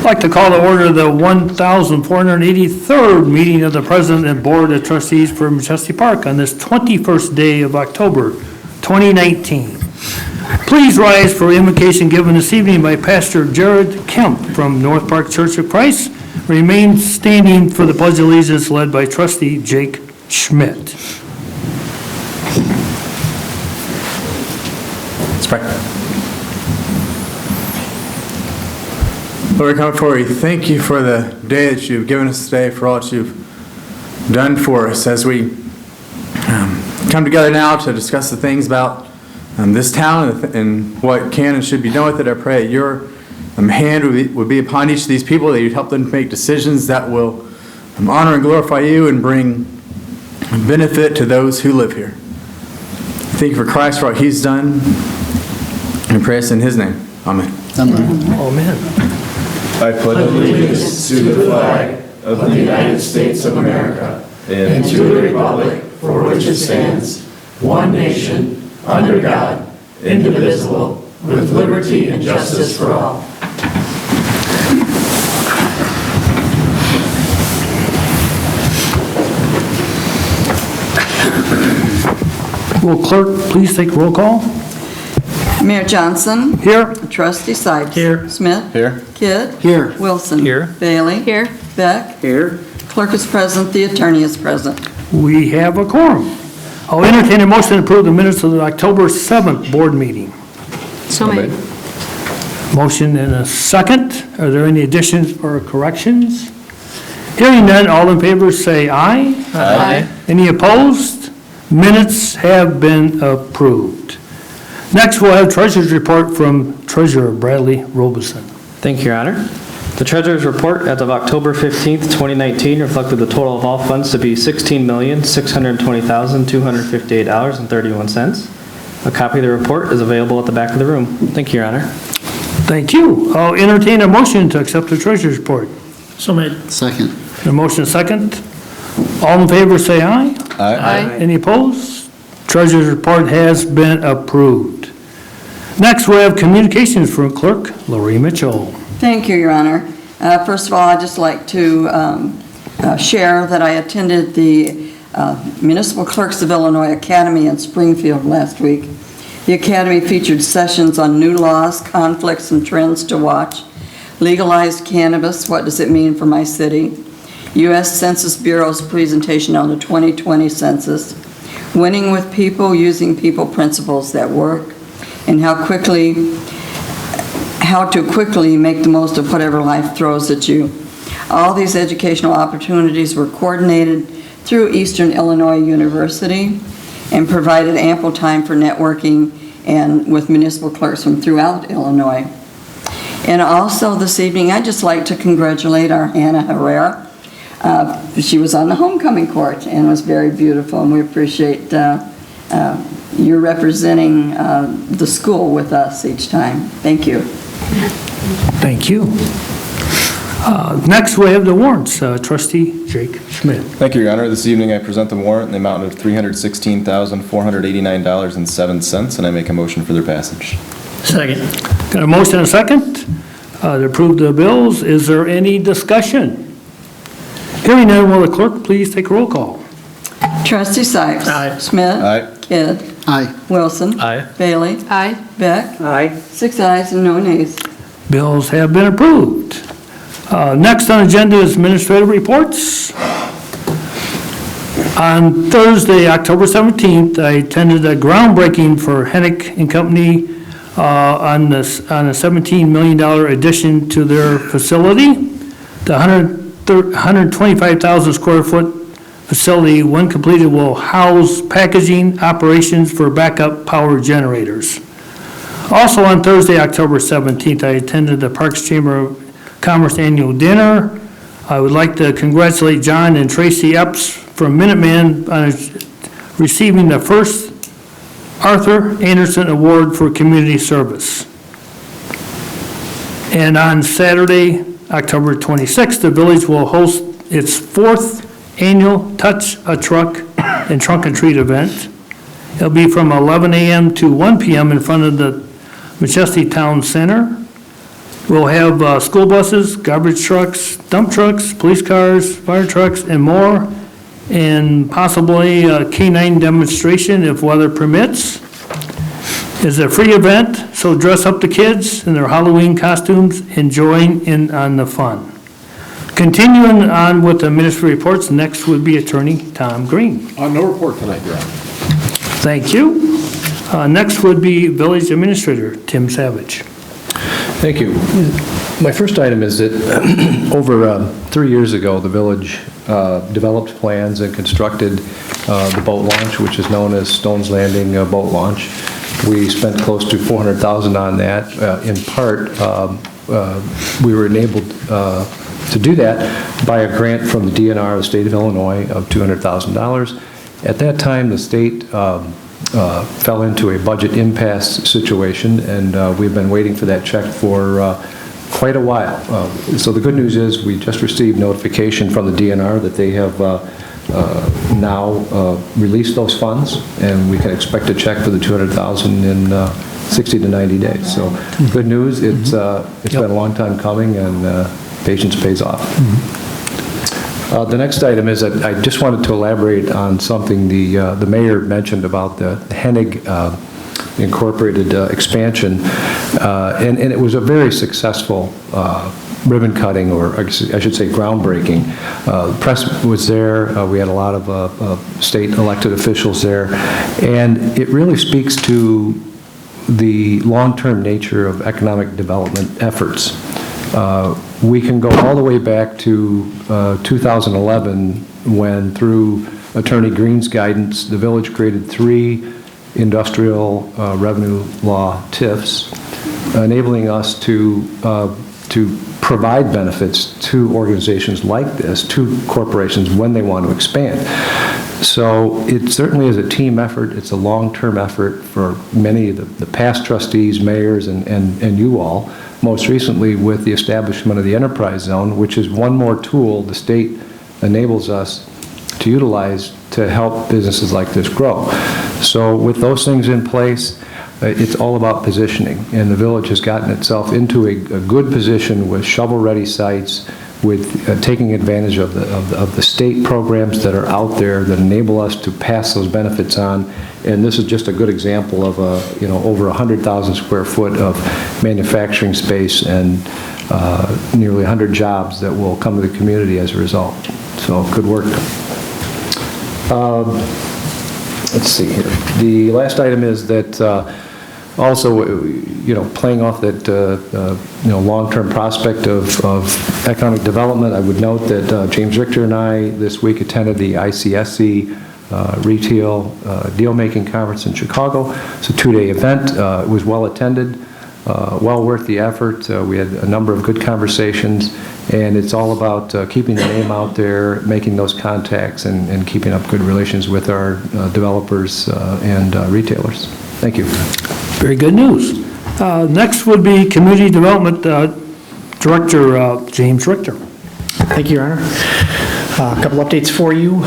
like to call to order the 1,483rd meeting of the President and Board of Trustees for Machesney Park on this 21st day of October, 2019. Please rise for invocation given this evening by Pastor Jared Kemp from North Park Church of Christ. Remain standing for the Pledge of Allegiance led by Trustee Jake Schmidt. Let's pray. Lord, we come before you. Thank you for the day that you've given us today, for all that you've done for us as we come together now to discuss the things about this town and what can and should be done with it. I pray that your hand would be upon each of these people, that you'd help them to make decisions that will honor and glorify you and bring benefit to those who live here. Thank you for Christ, for what he's done, and pray us in his name. Amen. Amen. Amen. I pledge allegiance to the flag of the United States of America and to the republic for which it stands, one nation, under God, indivisible, with liberty and justice for all. Will clerk please take roll call? Mayor Johnson. Here. Trustee Sipes. Here. Smith. Here. Kidd. Here. Wilson. Here. Bailey. Here. Beck. Here. Clerk is present. The attorney is present. We have a quorum. I'll entertain a motion to approve the minutes of the October 7th board meeting. So made. Motion and a second. Are there any additions or corrections? Hearing none, all in favor say aye. Aye. Any opposed? Minutes have been approved. Next, we'll have Treasurer's Report from Treasurer Bradley Robeson. Thank you, Your Honor. The Treasurer's Report as of October 15th, 2019 reflected the total of all funds to be $16,620,258.31. A copy of the report is available at the back of the room. Thank you, Your Honor. Thank you. I'll entertain a motion to accept the Treasurer's Report. So made. Second. A motion second. All in favor say aye. Aye. Any opposed? Treasurer's Report has been approved. Next, we have communications from Clerk Lori Mitchell. Thank you, Your Honor. First of all, I'd just like to share that I attended the Municipal Clerks of Illinois Academy in Springfield last week. The Academy featured sessions on new laws, conflicts, and trends to watch, legalized cannabis, what does it mean for my city, U.S. Census Bureau's presentation on the 2020 census, winning with people, using people principles that work, and how to quickly make the most of whatever life throws at you. All these educational opportunities were coordinated through Eastern Illinois University and provided ample time for networking and with municipal clerks from throughout Illinois. And also this evening, I'd just like to congratulate our Hannah Herrera. She was on the homecoming court and was very beautiful, and we appreciate you representing the school with us each time. Thank you. Thank you. Next, we have the warrants. Trustee Jake Schmidt. Thank you, Your Honor. This evening I present the warrant in the amount of $316,489.07, and I make a motion for their passage. Second. Got a motion and a second to approve the bills. Is there any discussion? Hearing none, will the clerk please take a roll call? Trustee Sipes. Aye. Smith. Aye. Kidd. Aye. Wilson. Aye. Bailey. Aye. Beck. Aye. 6 ayes and no nays. Bills have been approved. Next on agenda is administrative reports. On Thursday, October 17th, I attended a groundbreaking for Hennick and Company on a $17 million addition to their facility. The 125,000 square foot facility, when completed, will house packaging operations for backup power generators. Also on Thursday, October 17th, I attended the Parks Chamber of Commerce annual dinner. I would like to congratulate John and Tracy Epps from Minuteman on receiving the first Arthur Anderson Award for Community Service. And on Saturday, October 26th, the village will host its 4th annual Touch a Truck and Trunk and Treat event. It'll be from 11 a.m. to 1 p.m. in front of the Machesney Town Center. We'll have school buses, garbage trucks, dump trucks, police cars, fire trucks, and more, and possibly a K-9 demonstration if weather permits. It's a free event, so dress up the kids in their Halloween costumes and join in on the fun. Continuing on with the ministry reports, next would be Attorney Tom Green. No report tonight, Your Honor. Thank you. Next would be Village Administrator Tim Savage. Thank you. My first item is that over 3 years ago, the village developed plans and constructed the boat launch, which is known as Stone's Landing Boat Launch. We spent close to $400,000 on that. In part, we were enabled to do that by a grant from the DNR, the state of Illinois, of $200,000. At that time, the state fell into a budget impasse situation, and we've been waiting for that check for quite a while. So the good news is we just received notification from the DNR that they have now released those funds, and we can expect a check for the $200,000 in 60 to 90 days. So good news. It's been a long time coming, and patience pays off. The next item is that I just wanted to elaborate on something the mayor mentioned about the Hennig Incorporated expansion, and it was a very successful ribbon cutting, or I should say groundbreaking. The press was there. We had a lot of state elected officials there, and it really speaks to the long-term nature of economic development efforts. We can go all the way back to 2011 when, through Attorney Green's guidance, the village created 3 industrial revenue law TIFs, enabling us to provide benefits to organizations like this, to corporations when they want to expand. So it certainly is a team effort. It's a long-term effort for many of the past trustees, mayors, and you all. Most recently with the establishment of the enterprise zone, which is one more tool the state enables us to utilize to help businesses like this grow. So with those things in place, it's all about positioning, and the village has gotten itself into a good position with shovel-ready sites, with taking advantage of the state programs that are out there that enable us to pass those benefits on. And this is just a good example of over 100,000 square foot of manufacturing space and nearly 100 jobs that will come to the community as a result. So good work. Let's see here. The last item is that also, playing off that long-term prospect of economic development, I would note that James Richter and I this week attended the ICSC Retail Deal-Making Conference in Chicago. It's a 2-day event. It was well attended, well worth the effort. We had a number of good conversations, and it's all about keeping the name out there, making those contacts, and keeping up good relations with our developers and retailers. Thank you. Very good news. Next would be Community Development Director James Richter. Thank you, Your Honor. A couple updates for you.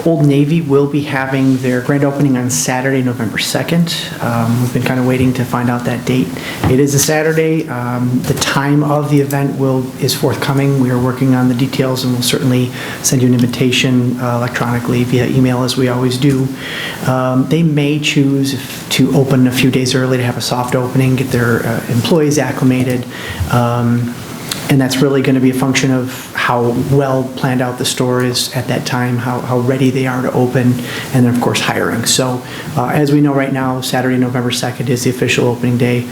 Old Navy will be having their grand opening on Saturday, November 2nd. We've been kind of waiting to find out that date. It is a Saturday. The time of the event is forthcoming. We are working on the details, and we'll certainly send you an invitation electronically via email, as we always do. They may choose to open a few days early to have a soft opening, get their employees acclimated. And that's really going to be a function of how well planned out the store is at that time, how ready they are to open, and then of course hiring. So as we know right now, Saturday, November 2nd is the official opening day,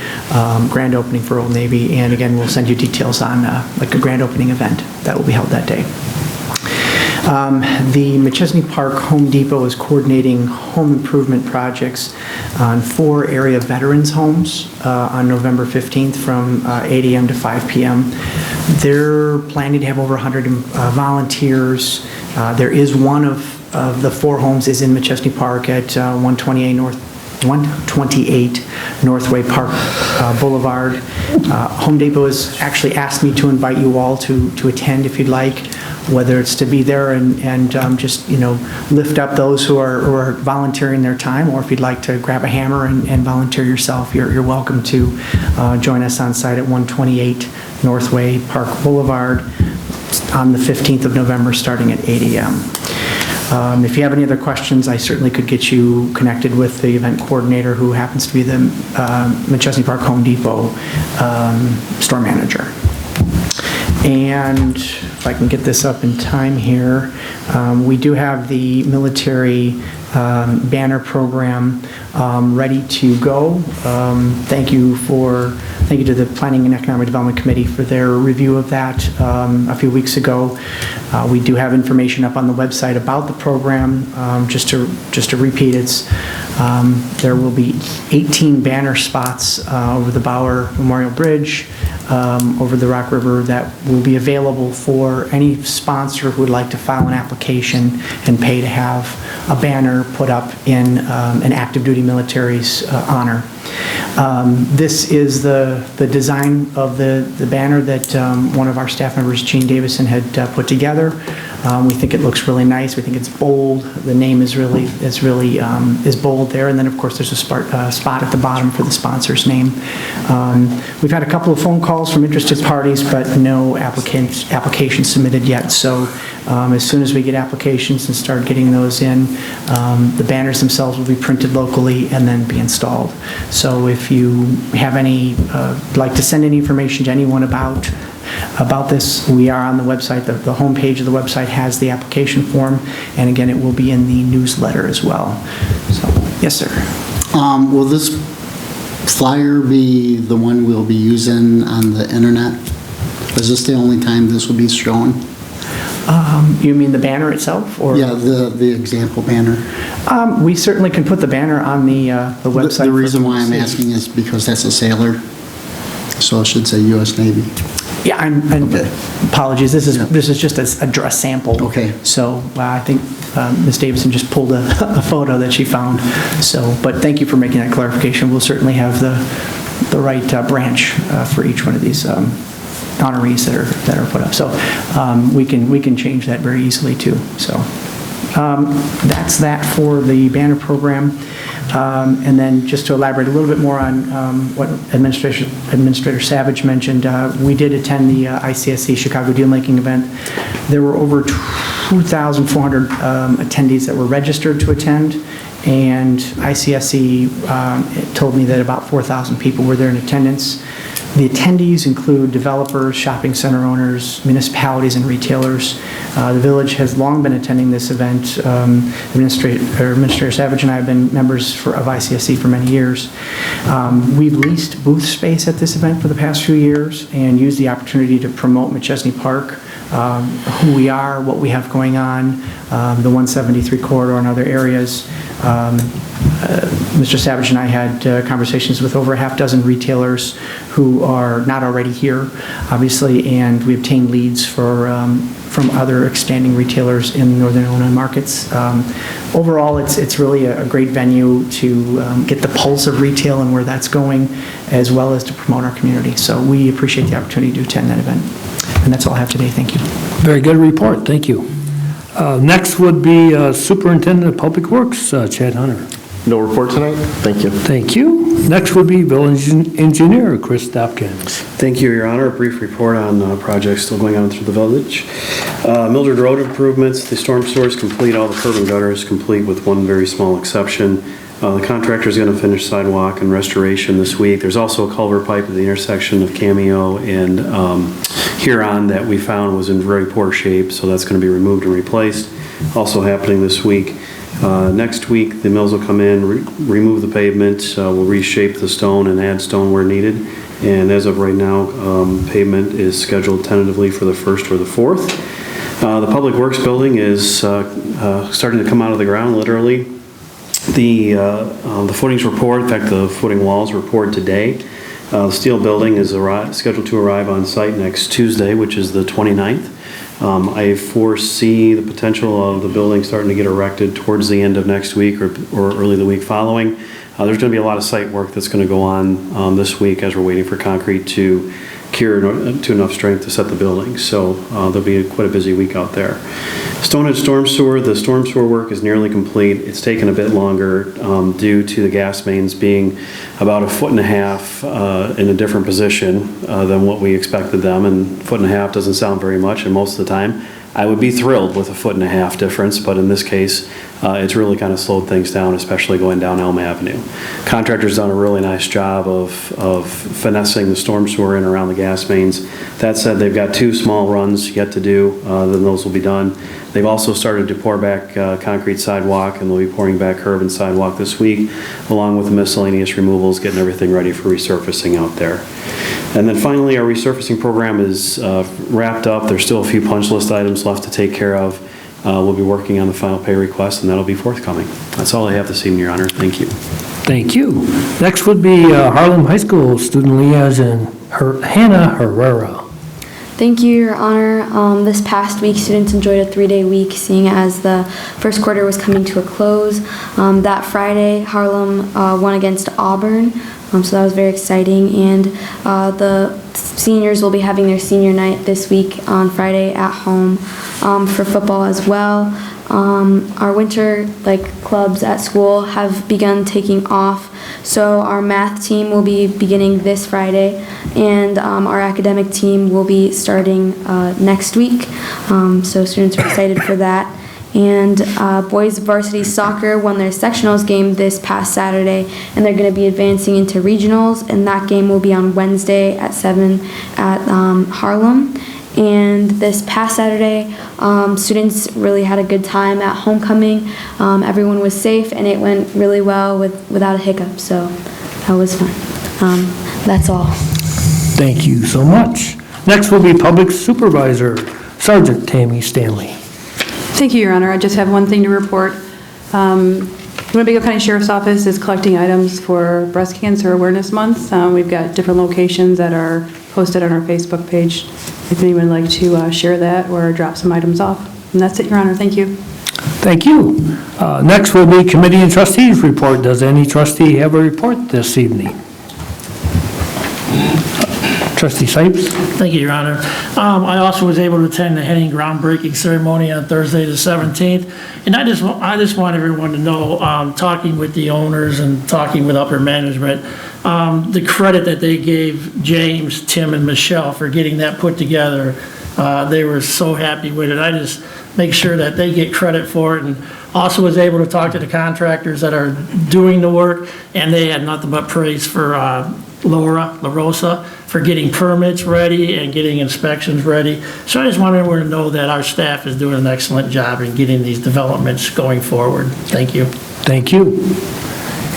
grand opening for Old Navy. And again, we'll send you details on like a grand opening event that will be held that day. The Machesney Park Home Depot is coordinating home improvement projects on 4 area veterans homes on November 15th from 8 a.m. to 5 p.m. They're planning to have over 100 volunteers. There is one of the 4 homes is in Machesney Park at 128 Northway Park Boulevard. Home Depot has actually asked me to invite you all to attend if you'd like. whether it's to be there and just, lift up those who are volunteering their time, or if you'd like to grab a hammer and volunteer yourself, you're welcome to join us on site at 128 Northway Park Boulevard on the 15th of November, starting at 8 a.m. If you have any other questions, I certainly could get you connected with the event coordinator, who happens to be the Machesney Park Home Depot store manager. And if I can get this up in time here, we do have the military banner program ready to go. Thank you to the Planning and Economic Development Committee for their review of that a few weeks ago. We do have information up on the website about the program. Just to repeat, there will be 18 banner spots over the Bauer Memorial Bridge, over the Rock River, that will be available for any sponsor who would like to file an application and pay to have a banner put up in an active duty military's honor. This is the design of the banner that one of our staff members, Gene Davison, had put together. We think it looks really nice. We think it's bold. The name is really bold there. And then, of course, there's a spot at the bottom for the sponsor's name. We've had a couple of phone calls from interested parties, but no applications submitted yet. So as soon as we get applications and start getting those in, the banners themselves will be printed locally and then be installed. So if you have like to send any information to anyone about this, we are on the website. The homepage of the website has the application form, and again, it will be in the newsletter as well. So, yes, sir. Will this flyer be the one we'll be using on the internet? Is this the only time this will be shown? You mean the banner itself, or? Yeah, the example banner. We certainly can put the banner on the website. The reason why I'm asking is because that's a sailor, so it should say U.S. Navy. Yeah, Okay. Apologies. This is just a dress sample. Okay. So I think Ms. Davison just pulled a photo that she found. So, but thank you for making that clarification. We'll certainly have the right branch for each one of these honorees that are put up. So we can change that very easily too. So that's that for the banner program. And then just to elaborate a little bit more on what Administrator Savage mentioned, we did attend the ICSC Chicago Dealmaking event. There were over 2,400 attendees that were registered to attend, and ICSC told me that about 4,000 people were there in attendance. The attendees include developers, shopping center owners, municipalities, and retailers. The village has long been attending this event. Administrator Savage and I have been members of ICSC for many years. We've leased booth space at this event for the past few years and used the opportunity to promote Machesney Park, who we are, what we have going on, the 173 corridor and other areas. Mr. Savage and I had conversations with over a half dozen retailers who are not already here, obviously, and we obtained leads from other expanding retailers in Northern Illinois markets. Overall, it's really a great venue to get the pulse of retail and where that's going, as well as to promote our community. So we appreciate the opportunity to attend that event. And that's all I have today. Thank you. Very good report. Thank you. Next would be Superintendent of Public Works, Chad Hunter. No report tonight? Thank you. Thank you. Next would be Village Engineer, Chris Dopkins. Thank you, Your Honor. A brief report on projects still going on through the village. Mildred Road improvements, the storm sewer is complete, all the curb and gutter is complete with one very small exception. The contractor is going to finish sidewalk and restoration this week. There's also a culvert pipe at the intersection of Cameo and Huron that we found was in very poor shape, so that's going to be removed and replaced. Also happening this week. Next week, the mills will come in, remove the pavement, we'll reshape the stone and add stone where needed. And as of right now, pavement is scheduled tentatively for the 1st or the 4th. The Public Works building is starting to come out of the ground, literally. The footings report, in fact, the footing walls report today. The steel building is scheduled to arrive on site next Tuesday, which is the 29th. I foresee the potential of the building starting to get erected towards the end of next week or early the week following. There's going to be a lot of site work that's going to go on this week as we're waiting for concrete to cure to enough strength to set the building. So there'll be quite a busy week out there. Stonehenge Storm Sewer, the storm sewer work is nearly complete. It's taken a bit longer due to the gas mains being about 1.5 feet in a different position than what we expected them, and 1.5 feet doesn't sound very much, and most of the time I would be thrilled with a 1.5 foot difference, but in this case, it's really kind of slowed things down, especially going down Elm Avenue. Contractor's done a really nice job of finessing the storm sewer in around the gas mains. That said, they've got 2 small runs yet to do, then those will be done. They've also started to pour back concrete sidewalk, and they'll be pouring back curb and sidewalk this week, along with the miscellaneous removals, getting everything ready for resurfacing out there. And then finally, our resurfacing program is wrapped up. There's still a few punch list items left to take care of. We'll be working on the final pay request, and that'll be forthcoming. That's all I have this evening, Your Honor. Thank you. Thank you. Next would be Harlem High School Student Liaison, Hannah Herrera. Thank you, Your Honor. This past week, students enjoyed a 3-day week, seeing as the first quarter was coming to a close. That Friday, Harlem won against Auburn, so that was very exciting. And the seniors will be having their senior night this week on Friday at home for football as well. Our winter clubs at school have begun taking off, so our math team will be beginning this Friday, and our academic team will be starting next week, so students are excited for that. And boys varsity soccer won their sectionals game this past Saturday, and they're going to be advancing into regionals, and that game will be on Wednesday at 7 at Harlem. And this past Saturday, students really had a good time at homecoming. Everyone was safe, and it went really well without a hiccup, so that was fun. That's all. Thank you so much. Next will be Public Supervisor, Sergeant Tammy Stanley. Thank you, Your Honor. I just have one thing to report. Winnebago County Sheriff's Office is collecting items for Breast Cancer Awareness Month. We've got different locations that are posted on our Facebook page, if anyone would like to share that or drop some items off. And that's it, Your Honor. Thank you. Thank you. Next will be Committee and Trustees report. Does any trustee have a report this evening? Trustee Sipes? Thank you, Your Honor. I also was able to attend the heading groundbreaking ceremony on Thursday the 17th, and I just want everyone to know, talking with the owners and talking with upper management, the credit that they gave James, Tim, and Michelle for getting that put together. They were so happy with it. I just make sure that they get credit for it, and also was able to talk to the contractors that are doing the work, and they had nothing but praise for Laura LaRosa for getting permits ready and getting inspections ready. So I just want everyone to know that our staff is doing an excellent job in getting these developments going forward. Thank you. Thank you.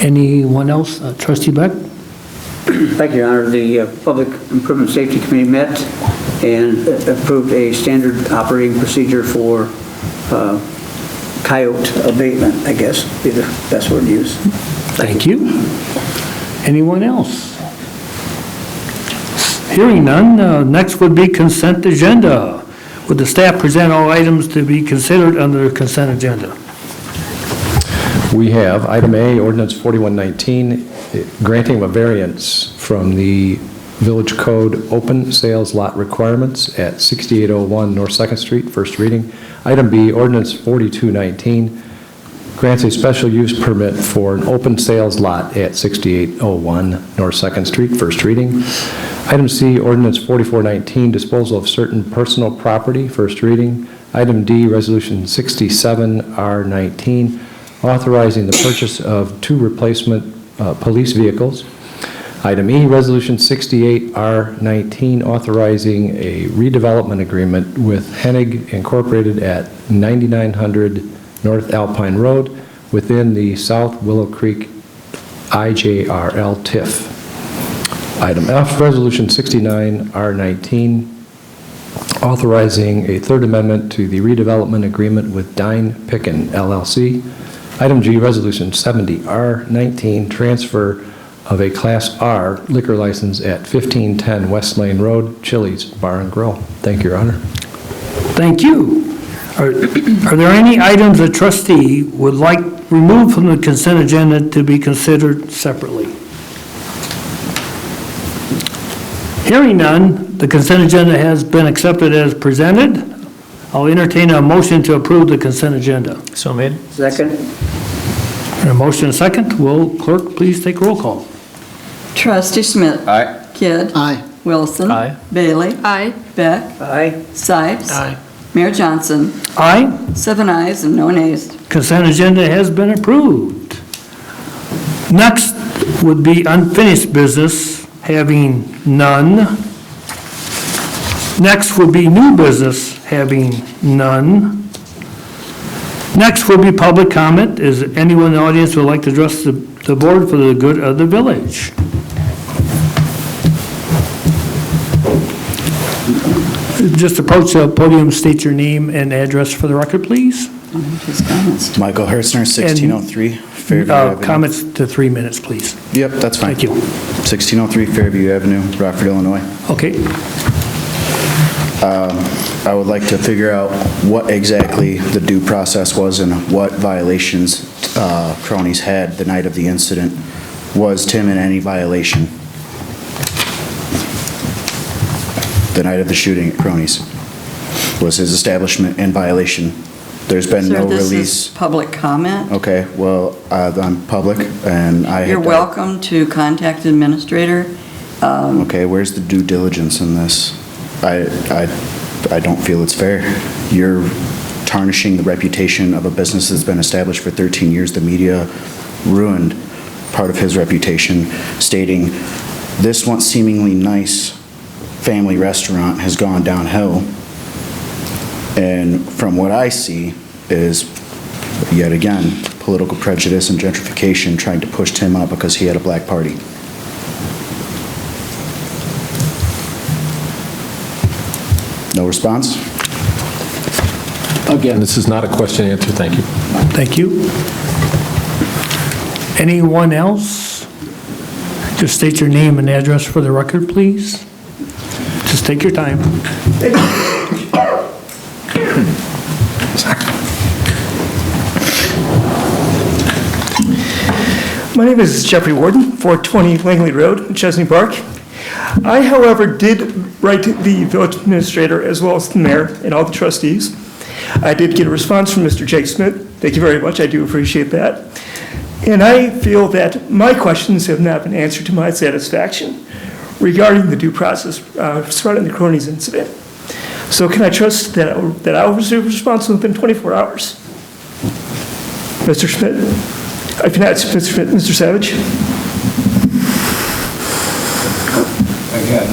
Anyone else? Trustee Beck? Thank you, Your Honor. The Public Improvement Safety Committee met and approved a standard operating procedure for coyote abatement, I guess, be the best word to use. Thank you. Anyone else? Hearing none, next would be consent agenda. Would the staff present all items to be considered under the consent agenda? We have item A, ordinance 4119, granting a variance from the Village Code open sales lot requirements at 6801 North 2nd Street, first reading. Item B, ordinance 4219, grants a special use permit for an open sales lot at 6801 North 2nd Street, first reading. Item C, ordinance 4419, disposal of certain personal property, first reading. Item D, resolution 67R19, authorizing the purchase of 2 replacement police vehicles. Item E, resolution 68R19, authorizing a redevelopment agreement with Hennig Incorporated at 9900 North Alpine Road within the South Willow Creek IJRL TIF. Item F, resolution 69R19, authorizing a third amendment to the redevelopment agreement with Dine Pickin LLC. Item G, resolution 70R19, transfer of a Class R liquor license at 1510 West Lane Road, Chili's Bar and Grill. Thank you, Your Honor. Thank you. Are there any items a trustee would like removed from the consent agenda to be considered separately? Hearing none, the consent agenda has been accepted as presented. I'll entertain a motion to approve the consent agenda. So made. Second? A motion and a second. Will clerk please take roll call? Trustee Schmidt. Aye. Kidd. Aye. Wilson. Aye. Bailey. Aye. Beck. Aye. Sipes. Aye. Mayor Johnson. Aye. 7 ayes and no nays. Consent agenda has been approved. Next would be unfinished business, having none. Next would be new business, having none. Next would be public comment. Is anyone in the audience who would like to address the board for the good of the village? Just approach the podium, state your name and address for the record, please. His comments. Michael Hertzner, 1603 Fairview Avenue. Comments to 3 minutes, please. Yep, that's fine. Thank you. 1603 Fairview Avenue, Rockford, Illinois. Okay. I would like to figure out what exactly the due process was and what violations cronies had the night of the incident. Was Tim in any violation the night of the shooting at Cronies? Was his establishment in violation? There's been Sir, no this is release. public comment. Okay, well, I'm public and I had... You're welcome to contact the administrator. Okay, where's the due diligence in this? I don't feel it's fair. You're tarnishing the reputation of a business that's been established for 13 years. The media ruined part of his reputation, stating this once seemingly nice family restaurant has gone downhill. And from what I see is, yet again, political prejudice and gentrification trying to push Tim up because he had a black party. No response? Again, this is not a question and answer. Thank you. Thank you. Anyone else? Just state your name and address for the record, please. Just take your time. My name is Jeffrey Warden, 420 Langley Road, Machesney Park. I, however, did write to the village administrator as well as the mayor and all the trustees. I did get a response from Mr. Jake Smith. Thank you very much. I do appreciate that. And I feel that my questions have not been answered to my satisfaction regarding the due process surrounding the Cronies incident. So can I trust that I will receive a response within 24 hours? Mr. Schmidt? If not, Mr. Schmidt, Mr. Savage? Again,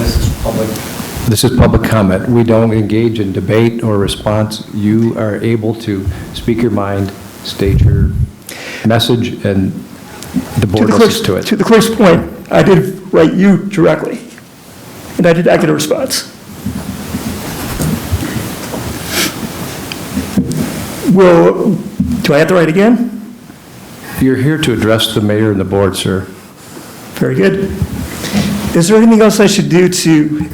this is public comment. We don't engage in debate or response. You are able to speak your mind, state your message, and the board listens to it. To the clerk's point, I did write you directly, and I did not get a response. Do I have to write again? You're here to address the mayor and the board, sir. Very good. Is there anything else I should do to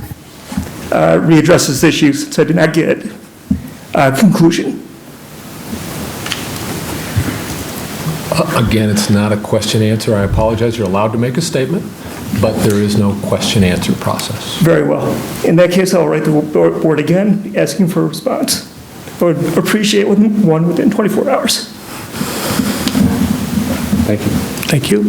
readdress this issue since I did not get a conclusion? Again, it's not a question answer. I apologize. You're allowed to make a statement, but there is no question answer process. Very well. In that case, I'll write the board again, asking for a response. I would appreciate one within 24 hours. Thank you. Thank you.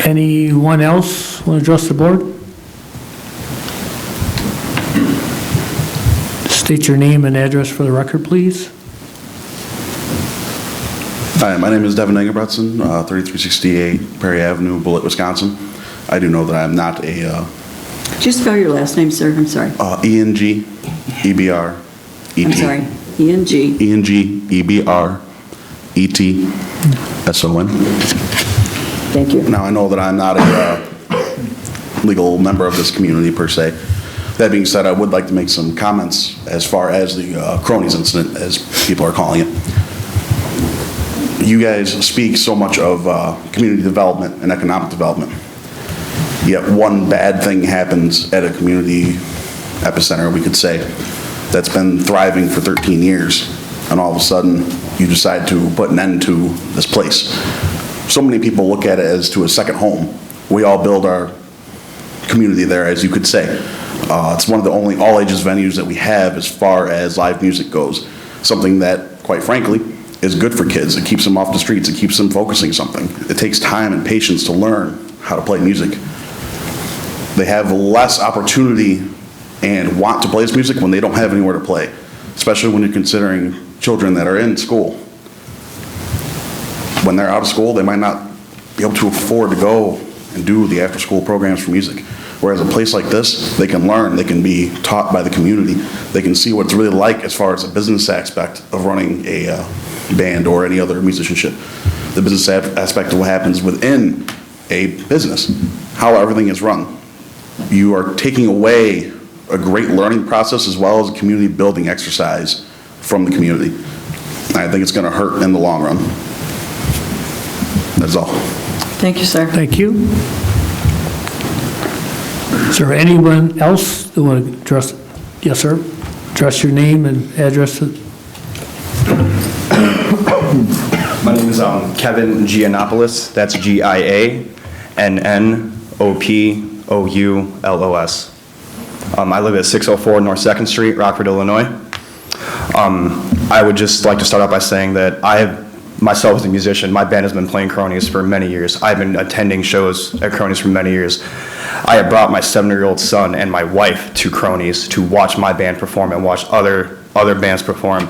Anyone else want to address the board? State your name and address for the record, please. Hi, my name is Devin Engebretson, 3368 Perry Avenue, Bullitt, Wisconsin. I do know that I am not a... Just spell your last name, sir. I'm sorry. E-N-G-E-B-R-E-T. I'm sorry. E-N-G. E-N-G-E-B-R-E-T-S-O-N. Thank you. Now, I know that I'm not a legal member of this community per se. That being said, I would like to make some comments as far as the Cronies incident, as people are calling it. You guys speak so much of community development and economic development, yet one bad thing happens at a community epicenter, we could say, that's been thriving for 13 years. and all of a sudden, you decide to put an end to this place. So many people look at it as to a second home. We all build our community there, as you could say. It's one of the only all-ages venues that we have as far as live music goes. Something that, quite frankly, is good for kids. It keeps them off the streets. It keeps them focusing something. It takes time and patience to learn how to play music. They have less opportunity and want to play this music when they don't have anywhere to play, especially when you're considering children that are in school. When they're out of school, they might not be able to afford to go and do the after-school programs for music. Whereas a place like this, they can learn, they can be taught by the community, they can see what it's really like as far as the business aspect of running a band or any other musicianship. The business aspect of what happens within a business, how everything is run. You are taking away a great learning process as well as a community building exercise from the community. And I think it's going to hurt in the long run. That's all. Thank you, sir. Thank you. Is there anyone else that want to address? Yes, sir. Address your name and address it. My name is Kevin Giannopoulos. That's Giannopoulos. I live at 604 North 2nd Street, Rockford, Illinois. I would just like to start out by saying that myself as a musician, my band has been playing Cronies for many years. I've been attending shows at Cronies for many years. I have brought my 7-year-old son and my wife to Cronies to watch my band perform and watch other bands perform.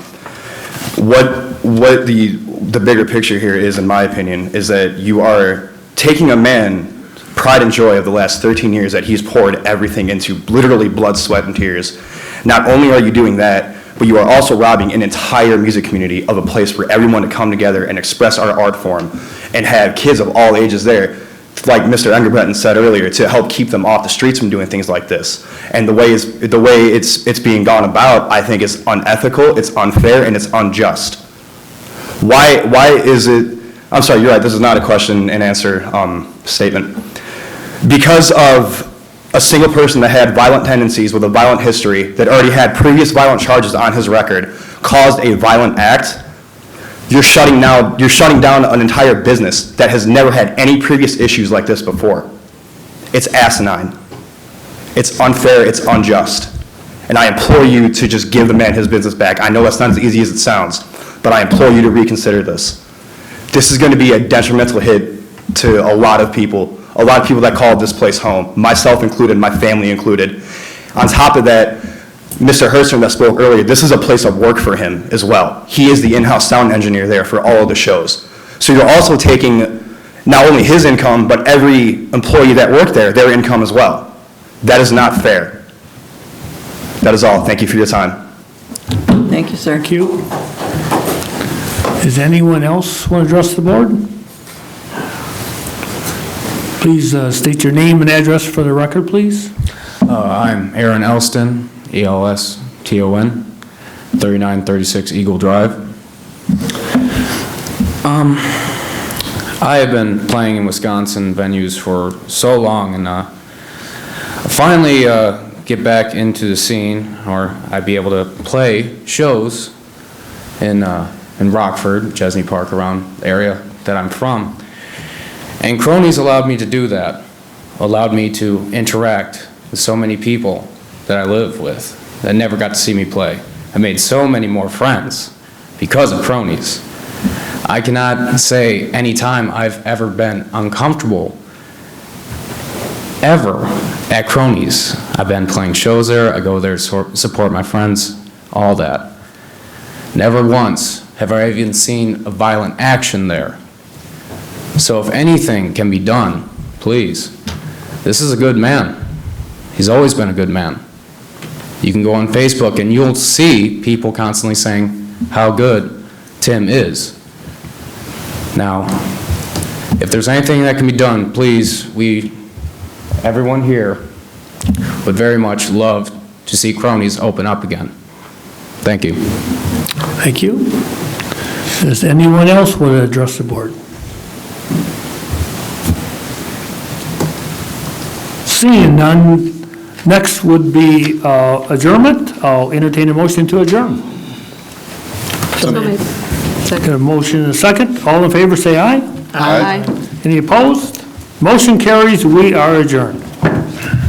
What the bigger picture here is, in my opinion, is that you are taking a man, pride and joy of the last 13 years that he's poured everything into, literally blood, sweat, and tears. Not only are you doing that, but you are also robbing an entire music community of a place for everyone to come together and express our art form and have kids of all ages there, like Mr. Engelbrechten said earlier, to help keep them off the streets from doing things like this. And the way it's being gone about, I think, is unethical, it's unfair, and it's unjust. Why is it, I'm sorry, you're right, this is not a question and answer statement. Because of a single person that had violent tendencies with a violent history, that already had previous violent charges on his record, caused a violent act, you're shutting down an entire business that has never had any previous issues like this before. It's asinine. It's unfair, it's unjust. And I implore you to just give the man his business back. I know that's not as easy as it sounds, but I implore you to reconsider this. This is going to be a detrimental hit to a lot of people that call this place home, myself included, my family included. On top of that, Mr. Herster that spoke earlier, this is a place of work for him as well. He is the in-house sound engineer there for all of the shows. So you're also taking not only his income, but every employee that worked there, their income as well. That is not fair. That is all. Thank you for your time. Thank you, sir. Thank you. Does anyone else want to address the board? Please state your name and address for the record, please. I'm Aaron Elston, E-L-S-T-O-N, 3936 Eagle Drive. I have been playing in Wisconsin venues for so long, and finally get back into the scene, or I'd be able to play shows in Rockford, Machesney Park, around the area that I'm from. And Cronies allowed me to do that, allowed me to interact with so many people that I live with that never got to see me play. I made so many more friends because of Cronies. I cannot say any time I've ever been uncomfortable, ever, at Cronies. I've been playing shows there, I go there to support my friends, all that. Never once have I even seen a violent action there. So if anything can be done, please. This is a good man. He's always been a good man. You can go on Facebook and you'll see people constantly saying how good Tim is. Now, if there's anything that can be done, please, everyone here would very much love to see Cronies open up again. Thank you. Thank you. Does anyone else want to address the board? Seeing none, next would be adjournment. I'll entertain a motion to adjourn. Got a motion and a second. All in favor, say aye. Aye. Any opposed? Motion carries. We are adjourned.